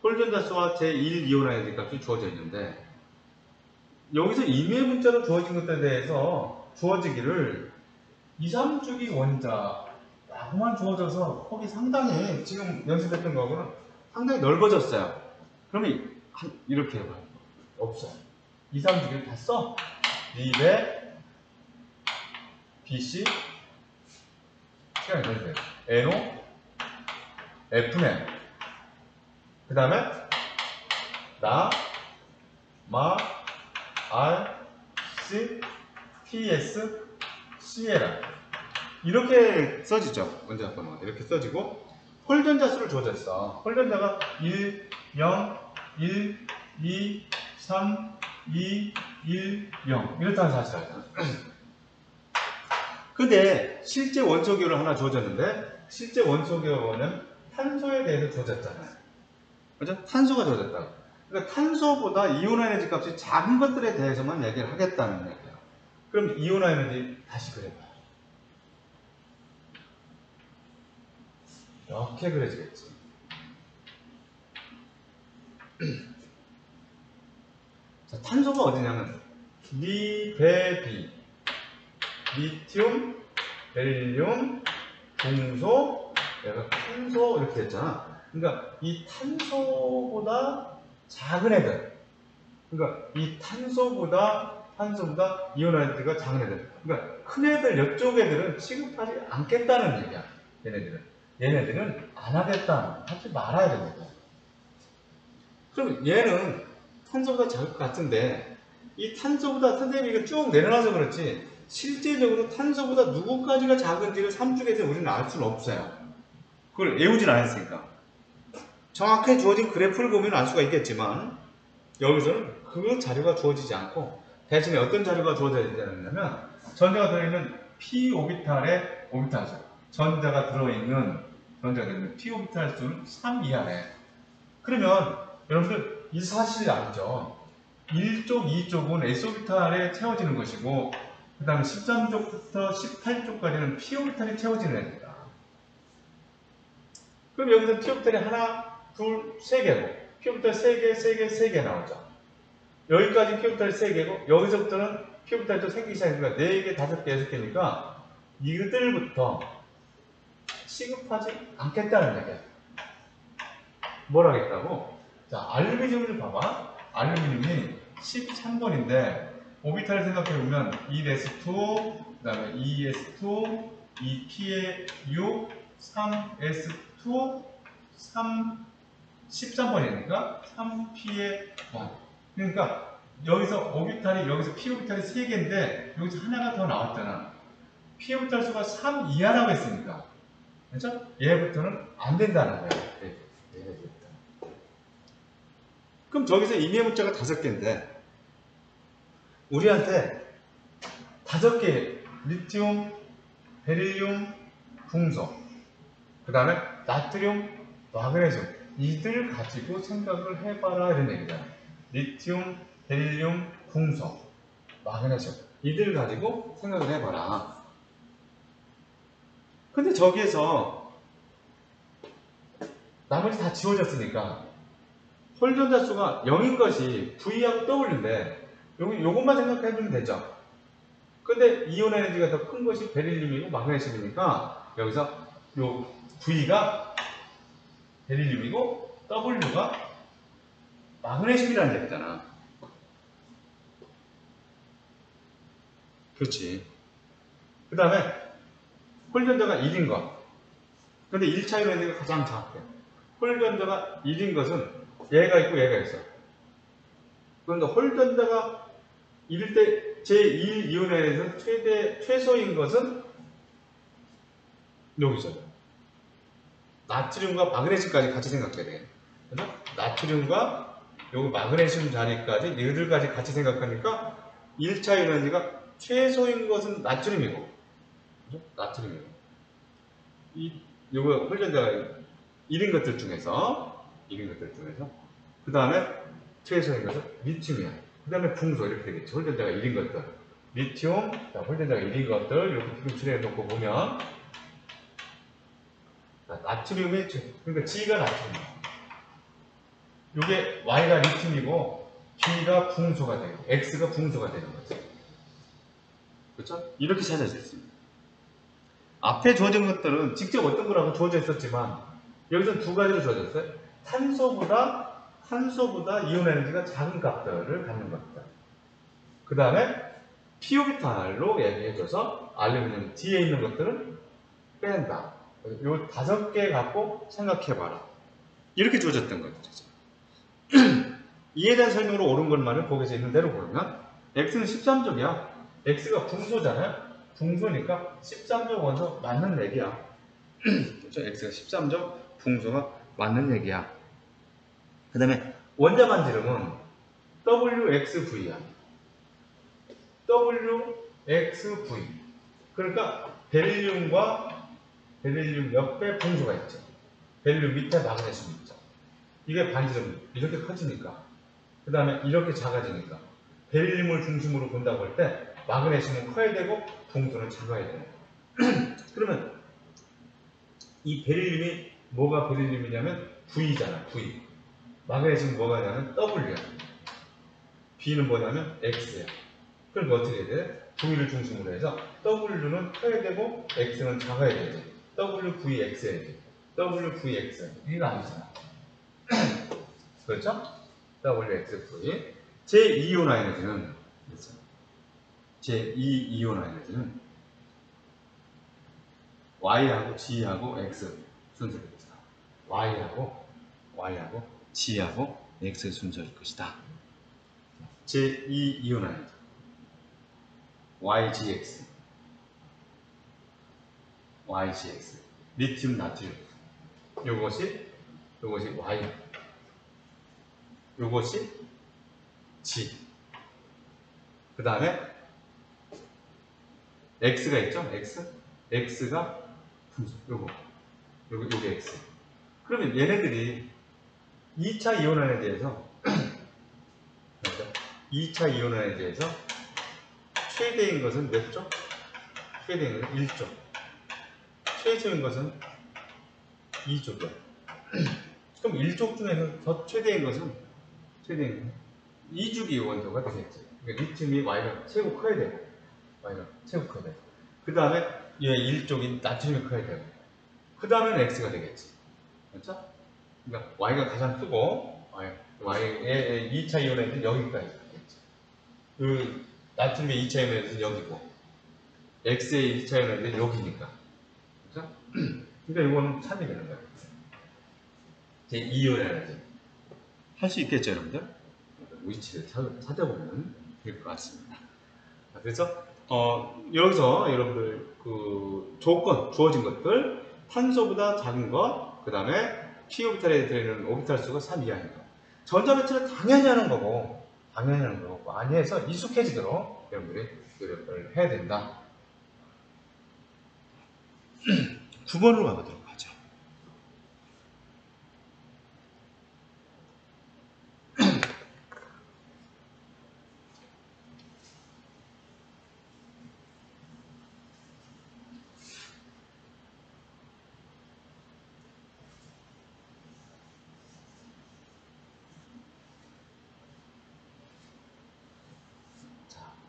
홀전자 수와 제1 이온 에너지 값이 주어져 있는데 여기서 임의의 문자로 주어진 것들에 대해서 주어지기를 2, 3주기 원자라고만 주어져서 폭이 상당히 지금 연습했던 거하고는 상당히 넓어졌어요. 그러면 이렇게 해봐요. 없어요. 2, 3주기를 다 써. 립에 BC 시간이 걸리세요. NO F네. 그 다음에 나, 마, R, C, TS, CLR 이렇게 써지죠. 원자 번호가 이렇게 써지고 홀전자 수를 주어졌어. 홀전자가 1, 0, 1, 2, 3, 2, 1, 0 이렇다는 사실을 알죠. 근데 실제 원소 기호를 하나 주어졌는데 실제 원소 기호는 탄소에 대해서 주어졌잖아요. 그죠? 탄소가 주어졌다. 그러니까 탄소보다 이온 에너지 값이 작은 것들에 대해서만 얘기를 하겠다는 얘기예요. 그럼 이온 에너지 다시 그려봐요. 이렇게 그려지겠지. 자, 탄소가 어디냐면 리베리, 리튬, 베릴륨, 중소, 탄소 이렇게 됐잖아. 그러니까 이 탄소보다 작은 애들, 그러니까 이 탄소보다 이온 에너지가 작은 애들, 그러니까 큰 애들 이쪽 애들은 취급하지 않겠다는 얘기야. 얘네들은 안 하겠다, 하지 말아야 됩니다. 그럼 얘는 탄소보다 작을 것 같은데 이 탄소보다 선생님이 이거 쭉 내려놔서 그렇지 실제적으로 탄소보다 누구까지가 작은지를 3주기에서 우리는 알 수는 없어요. 그걸 외우진 않았으니까. 정확하게 주어진 그래프를 보면 알 수가 있겠지만 여기서는 그 자료가 주어지지 않고 대신에 어떤 자료가 주어져야 되냐면 전자가 들어있는 p 오비탈의 오비탈 수, 전자가 들어있는 p 오비탈 수는 3 이하래. 그러면 여러분들 이 사실 알죠? 1쪽, 2쪽은 S오비탈에 채워지는 것이고 그 다음에 13쪽부터 18쪽까지는 P오비탈이 채워지는 애입니다. 그럼 여기서 P오비탈이 하나, 둘, 세 개고 P오비탈 3개, 3개, 3개 나오죠. 여기까지 P오비탈이 3개고 여기서부터는 P오비탈이 또 생기기 시작하니까 4개, 5개, 6개니까 이들부터 취급하지 않겠다는 얘기야. 뭘 하겠다고? 자, 알루미늄을 봐봐. 알루미늄이 13번인데 오비탈을 생각해보면 1s2, 그 다음에 2s2, 2p의 6, 3s2, 13번이니까 3p의 1. 그러니까 여기서 오비탈이, 여기서 p 오비탈이 3개인데 여기서 하나가 더 나왔잖아. p 오비탈 수가 3 이하라고 했으니까. 그렇죠? 얘부터는 안 된다는 거예요. 그럼 저기서 임의의 문자가 5개인데 우리한테 5개 리튬, 베릴륨, 붕소, 그 다음에 나트륨, 마그네슘 이들 가지고 생각을 해봐라 이런 얘기잖아. 리튬, 베릴륨, 궁소, 마그네슘 이들 가지고 생각을 해봐라. 근데 저기에서 나머지 다 지워졌으니까 홀전자 수가 0인 것이 V하고 W인데 요것만 생각해주면 되죠. 근데 이온 에너지가 더 큰 것이 베릴륨이고 마그네슘이니까 여기서 요 V가 베릴륨이고 W가 마그네슘이라는 얘기잖아. 그렇지. 그 다음에 홀전자가 1인 것. 근데 1차 이온 에너지가 가장 작대. 홀전자가 1인 것은 얘가 있고 얘가 있어. 그런데 홀전자가 1일 때 제1 이온에서 최소인 것은 여기죠. 나트륨과 마그네슘까지 같이 생각해야 돼. 그래서 나트륨과 요거 마그네슘 자리까지 얘들까지 같이 생각하니까 1차 이온에너지가 최소인 것은 나트륨이고, 그죠? 나트륨이고. 요거 홀전자가 1인 것들 중에서 그 다음에 최소인 것은 리튬이야. 그 다음에 궁소 이렇게 되겠죠. 홀전자가 1인 것들. 리튬, 홀전자가 1인 것들 이렇게 표출해 놓고 보면 나트륨이 그러니까 G가 나트륨이야. 이게 Y가 리튬이고 B가 궁소가 되고 X가 궁소가 되는 거죠. 그렇죠? 이렇게 찾아져 있습니다. 앞에 주어진 것들은 직접 어떤 거라고 주어져 있었지만 여기서 두 가지로 주어졌어요. 탄소보다 이온 에너지가 작은 값들을 갖는 겁니다. 그 다음에 P-오비탈로 얘기해줘서 알루미늄 뒤에 있는 것들은 뺀다. 요 5개 갖고 생각해봐라. 이렇게 주어졌던 것들이죠. 이에 대한 설명으로 옳은 것만을 거기서 있는 대로 보면 X는 13족이야. X가 궁소잖아요. 궁소니까 13족 원소 맞는 얘기야. 그렇죠? X가 13족 궁소가 맞는 얘기야. 그 다음에 원자 반지름은 WXV야. WXV. 그러니까 베릴륨과 베릴륨 옆에 궁소가 있죠. 베릴륨 밑에 마그네슘 있죠. 이게 반지름 이렇게 커지니까 그 다음에 이렇게 작아지니까 베릴륨을 중심으로 본다고 할 때 마그네슘은 커야 되고 궁소는 작아야 돼요. 그러면 이 베릴륨이 뭐가 베릴륨이냐면 V잖아. V. 마그네슘은 뭐가 냐면 W야. B는 뭐냐면 X야. 그럼 어떻게 해야 돼? V를 중심으로 해서 W는 커야 되고 X는 작아야 되지. WVX야 돼. WVX. 이거 아니잖아. 그렇죠? WXV. 제2이온 에너지는 제2이온 에너지는 Y하고 G하고 X 순서일 것이다. Y하고 G하고 X 순서일 것이다. 제2이온 에너지 YGX 리튬 나트륨 요것이 Y 요것이 G 그 다음에 X가 있죠? X가 요게 X 그러면 얘네들이 2차 이온원에 대해서 2차 이온원에 대해서 최대인 것은 몇 조? 최대인 것은 1조 최소인 것은 2조죠. 그럼 1족 중에서 더 최대인 것은 2주기 원소가 되겠지. 그러니까 리튬이 Y가 최고 커야 되고 그 다음에 얘 1족인 나트륨이 커야 되고 그 다음에는 X가 되겠지. 그렇죠? 그러니까 Y가 가장 크고 Y의 2차 이온에는 여기까지 되겠지. 그 나트륨의 2차 이온에는 여기고 X의 2차 이온에는 여기니까. 그렇죠? 그러니까 이거는 참이 되는 거예요. 제 2이온 에너지 할 수 있겠죠, 여러분들? 위치를 찾아보면 될 것 같습니다. 그래서 여기서 여러분들 그 조건 주어진 것들 탄소보다 작은 것, 그 다음에 P-오비탈에 들어있는 오비탈 수가 3 이하인 것. 전자배치는 당연히 하는 거고 많이 해서 익숙해지도록 여러분들이 노력을 해야 된다. 9번으로 가보도록 하죠.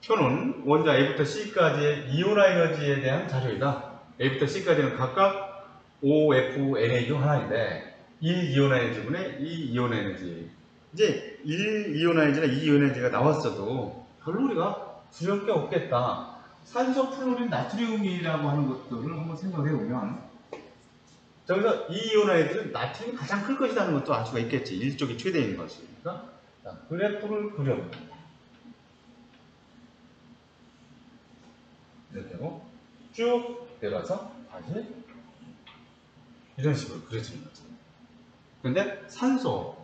표는 원자 A부터 C까지의 이온화 에너지에 대한 자료이다. A부터 C까지는 각각 OFNA 중 하나인데 1 이온화 에너지분의 2 이온화 에너지. 이제 1 이온화 에너지나 2 이온화 에너지가 나왔어도 별로 우리가 두려울 게 없겠다. 산소, 플로린, 나트륨이라고 하는 것들을 한번 생각해 보면 저기서 이 이온화 에너지는 나트륨이 가장 클 것이라는 것도 알 수가 있겠지. 1쪽이 최대인 것이니까. 자, 그래프를 그려봅니다. 이렇게 하고 쭉 내려서 다시 이런 식으로 그려지는 거죠. 근데 산소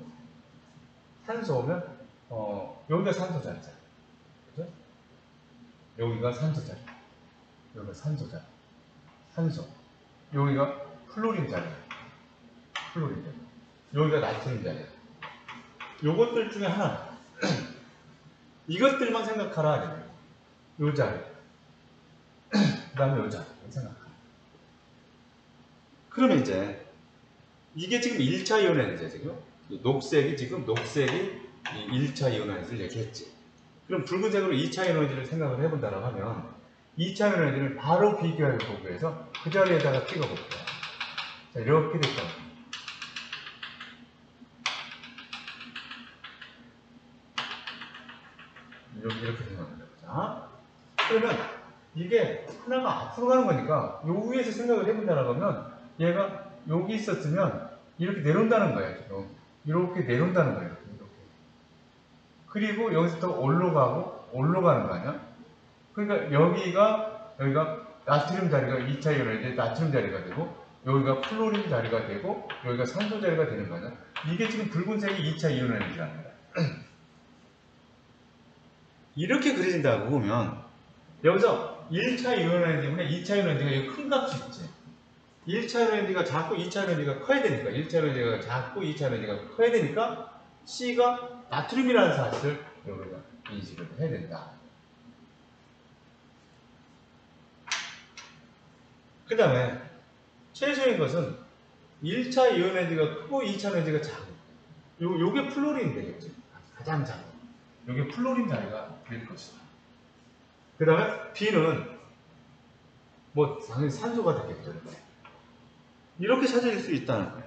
오면 여기가 산소 자리잖아. 그죠? 여기가 산소 자리. 여기가 산소 자리. 산소. 여기가 플로린 자리. 플로린 자리. 여기가 나트륨 자리. 요것들 중에 하나. 이것들만 생각하라. 요 자리. 그 다음에 요 자리. 생각하라. 그러면 이제 이게 지금 1차 이온 에너지야, 지금. 녹색이 이 1차 이온 에너지를 얘기했지. 그럼 붉은색으로 2차 에너지를 생각을 해본다고 하면 2차 에너지를 바로 비교해 보기 위해서 그 자리에다가 찍어볼게요. 자, 이렇게 됐다. 이렇게 생각합니다. 자, 그러면 이게 하나가 앞으로 가는 거니까 요 위에서 생각을 해본다고 하면 얘가 여기 있었으면 이렇게 내려온다는 거예요. 지금. 이렇게 내려온다는 거예요. 이렇게. 그리고 여기서부터 올라가는 거 아니야? 그러니까 여기가 나트륨 자리가 2차 이온에 나트륨 자리가 되고 여기가 플로린 자리가 되고 여기가 산소 자리가 되는 거 아니야? 이게 지금 붉은색이 2차 이온 에너지라는 거야. 이렇게 그려진다고 보면 여기서 1차 이온 에너지분의 2차 이온 에너지가 여기 큰 값이 있지. 1차 에너지가 작고 2차 에너지가 커야 되니까 1차 에너지가 작고 2차 에너지가 커야 되니까 C가 나트륨이라는 사실을 우리가 인식을 해야 된다. 그 다음에 최소인 것은 1차 이온 에너지가 크고 2차 에너지가 작고 요게 플로린 되겠죠. 가장 작은 요게 플로린 자리가 될 것이다. 그 다음에 B는 뭐 당연히 산소가 되겠죠. 이렇게 찾아질 수 있다는 거예요.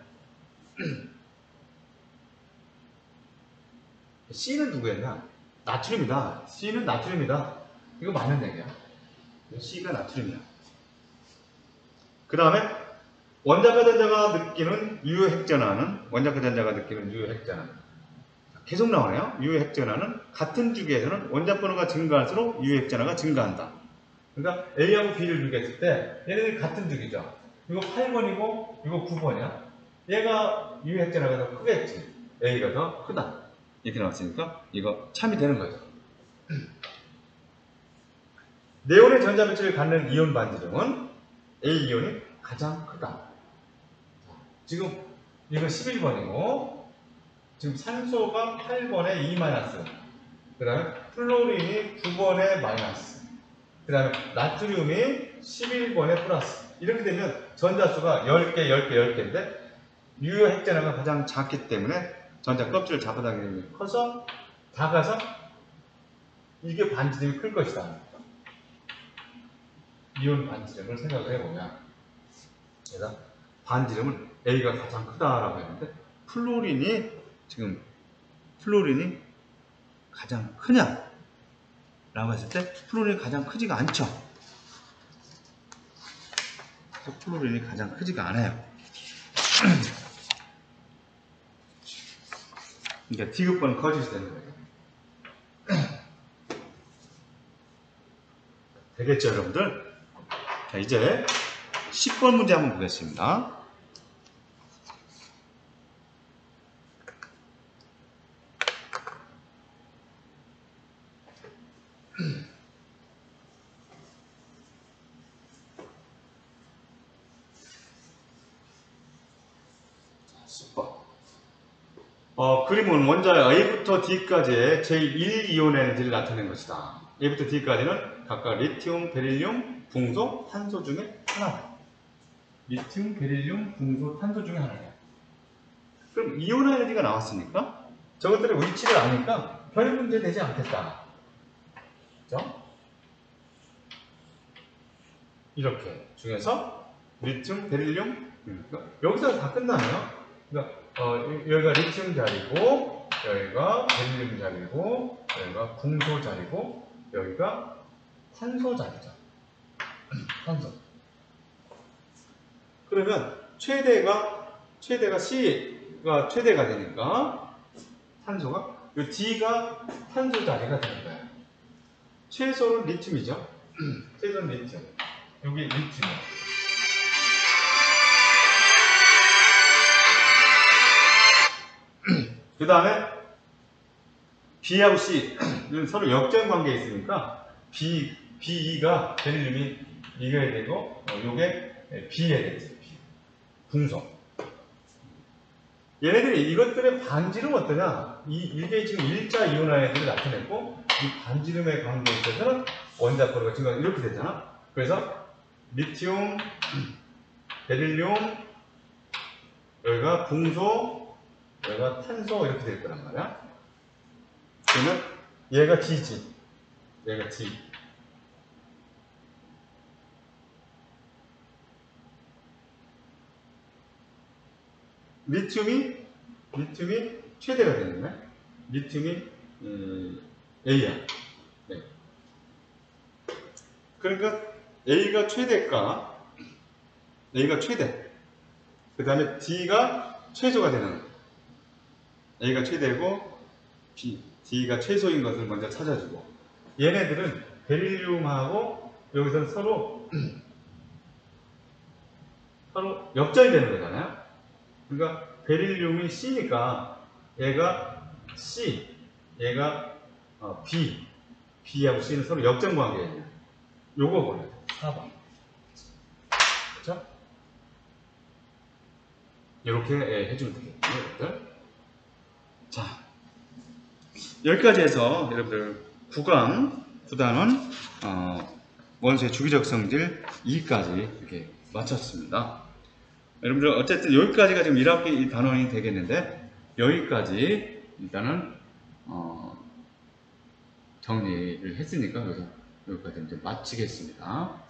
C는 누구였냐? 나트륨이다. C는 나트륨이다. 이거 맞는 얘기야. C가 나트륨이야. 그 다음에 원자과 전자가 느끼는 유효핵전하는 계속 나와요. 유효핵전하는 같은 주기에서는 원자 번호가 증가할수록 유효핵전하가 증가한다. 그러니까 A하고 B를 비교했을 때 얘네들이 같은 주기죠. 이거 8번이고 이거 9번이야. 얘가 유효핵전하가 더 크겠지. A가 더 크다. 이렇게 나왔으니까 이거 참이 되는 거죠. 네온의 전자배치를 갖는 이온 반지름은 A이온이 가장 크다. 지금 이거 11번이고 지금 산소가 8번에 2 마이너스, 그 다음에 플로린이 9번에 마이너스, 그 다음에 나트륨이 11번에 플러스. 이렇게 되면 전자수가 10개, 10개, 10개인데 유효핵전하가 가장 작기 때문에 전자 껍질을 잡아당기는 게 커서 작아서 이게 반지름이 클 것이다. 이온 반지름을 생각을 해보면 제가 반지름은 A가 가장 크다라고 했는데 플로린이 가장 크냐? 라고 했을 때 플로린이 가장 크지가 않죠. 플로린이 가장 크지가 않아요. 그러니까 D급번은 거짓이 되는 거예요. 되겠죠, 여러분들? 자, 이제 10번 문제 한번 보겠습니다. 그림은 원자 A부터 D까지의 제1이온 에너지를 나타낸 것이다. A부터 D까지는 각각 리튬, 베릴륨, 붕소, 탄소 중에 하나다. 리튬, 베릴륨, 붕소, 탄소 중에 하나야. 그럼 이온 에너지가 나왔으니까 저것들의 위치를 아니까 별 문제 되지 않겠다. 그죠? 이렇게 중에서 리튬, 베릴륨 여기서 다 끝나네요. 그러니까 여기가 리튬 자리고 여기가 베릴륨 자리고 여기가 궁소 자리고 여기가 탄소 자리죠. 탄소. 그러면 최대가 C가 최대가 되니까 탄소가 이 D가 탄소 자리가 되는 거예요. 최소는 리튬이죠. 최소는 리튬. 여기 리튬. 그 다음에 B하고 C는 서로 역전 관계에 있으니까 B가 베릴륨이 이겨야 되고 요게 B해야 되겠죠. 궁소. 얘네들이 이것들의 반지름 어떠냐? 이게 지금 일자 이온화 애들이 나타냈고 이 반지름의 관계에 있어서는 원자포로가 지금 이렇게 되잖아. 그래서 리튬, 베릴륨, 여기가 궁소, 여기가 탄소 이렇게 될 거란 말이야. 그러면 얘가 D지. 얘가 D. 리튬이 최대가 되는 거야. 리튬이 A야. 네. 그러니까 A가 최대가 최대. 그 다음에 D가 최소가 되는 거야. A가 최대고 D가 최소인 것을 먼저 찾아주고 얘네들은 베릴륨하고 여기서는 서로 역전이 되는 거잖아요. 그러니까 베릴륨이 C니까 얘가 C, 얘가 B하고 C는 서로 역전 관계예요. 요거 보내요. 4번. 그렇죠? 이렇게 해주면 되겠네요, 여러분들. 자, 여기까지 해서 여러분들 9단원 원소의 주기적 성질 2까지 이렇게 마쳤습니다. 여러분들 어쨌든 여기까지가 지금 1학기 단원이 되겠는데 여기까지 일단은 정리를 했으니까 그래서 여기까지 이제 마치겠습니다.